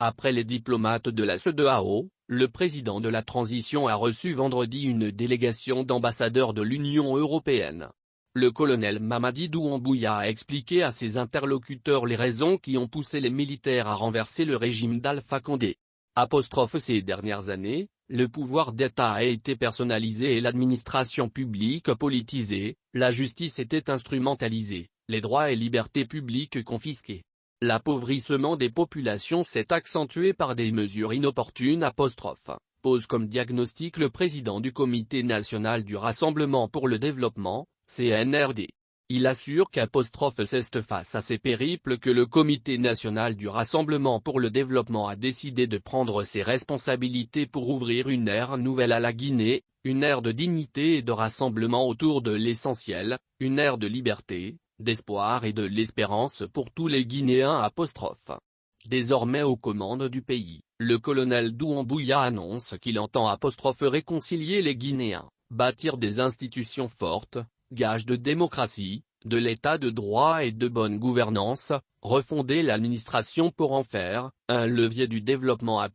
Après les diplomates de la CEDEAO, le président de la transition a reçu vendredi une délégation d'ambassadeurs de l'Union européenne. Le colonel Mamadi Doumbouya a expliqué à ses interlocuteurs les raisons qui ont poussé les militaires à renverser le régime d'Alpha Condé. Ces dernières années, le pouvoir d'État a été personnalisé et l'administration publique politisée, la justice était instrumentalisée, les droits et libertés publiques confisqués. L'appauvrissement des populations s'est accentué par des mesures inopportunes. Pose comme diagnostic le président du Comité national du Rassemblement pour le développement, CNRD. Il assure c'est face à ces périples que le Comité national du Rassemblement pour le développement a décidé de prendre ses responsabilités pour ouvrir une ère nouvelle à la Guinée, une ère de dignité et de rassemblement autour de l'essentiel, une ère de liberté, d'espoir et de l'espérance pour tous les Guinéens. Désormais aux commandes du pays, le colonel Doumbouya annonce qu'il entend réconcilier les Guinéens, bâtir des institutions fortes, gage de démocratie, de l'état de droit et de bonne gouvernance, refonder l'administration pour en faire un levier du développement.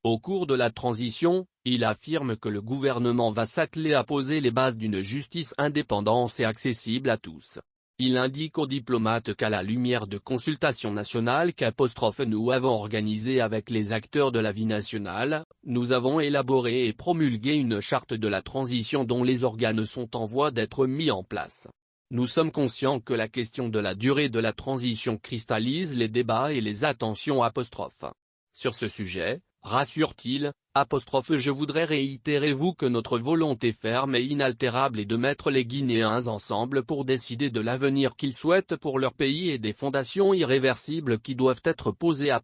Au cours de la transition, il affirme que le gouvernement va s'atteler à poser les bases d'une justice indépendante et accessible à tous. Il indique aux diplomates qu'à la lumière de consultations nationales nous avons organisées avec les acteurs de la vie nationale, nous avons élaboré et promulgué une charte de la transition dont les organes sont en voie d'être mis en place. Nous sommes conscients que la question de la durée de la transition cristallise les débats et les attentions. Sur ce sujet, rassure-t-il, je voudrais réitérer que notre volonté ferme et inaltérable est de mettre les Guinéens ensemble pour décider de l'avenir qu'ils souhaitent pour leur pays et des fondations irréversibles qui doivent être posées.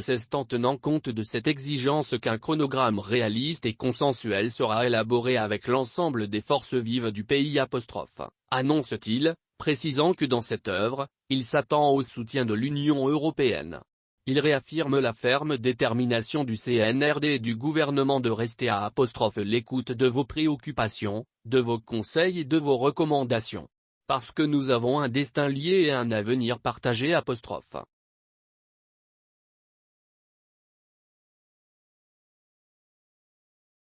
C'est en tenant compte de cette exigence qu'un chronogramme réaliste et consensuel sera élaboré avec l'ensemble des forces vives du pays. Annonce-t-il, précisant que dans cette œuvre, il s'attend au soutien de l'Union européenne. Il réaffirme la ferme détermination du CNRD et du gouvernement de rester à l'écoute de vos préoccupations, de vos conseils et de vos recommandations. Parce que nous avons un destin lié et un avenir partagé.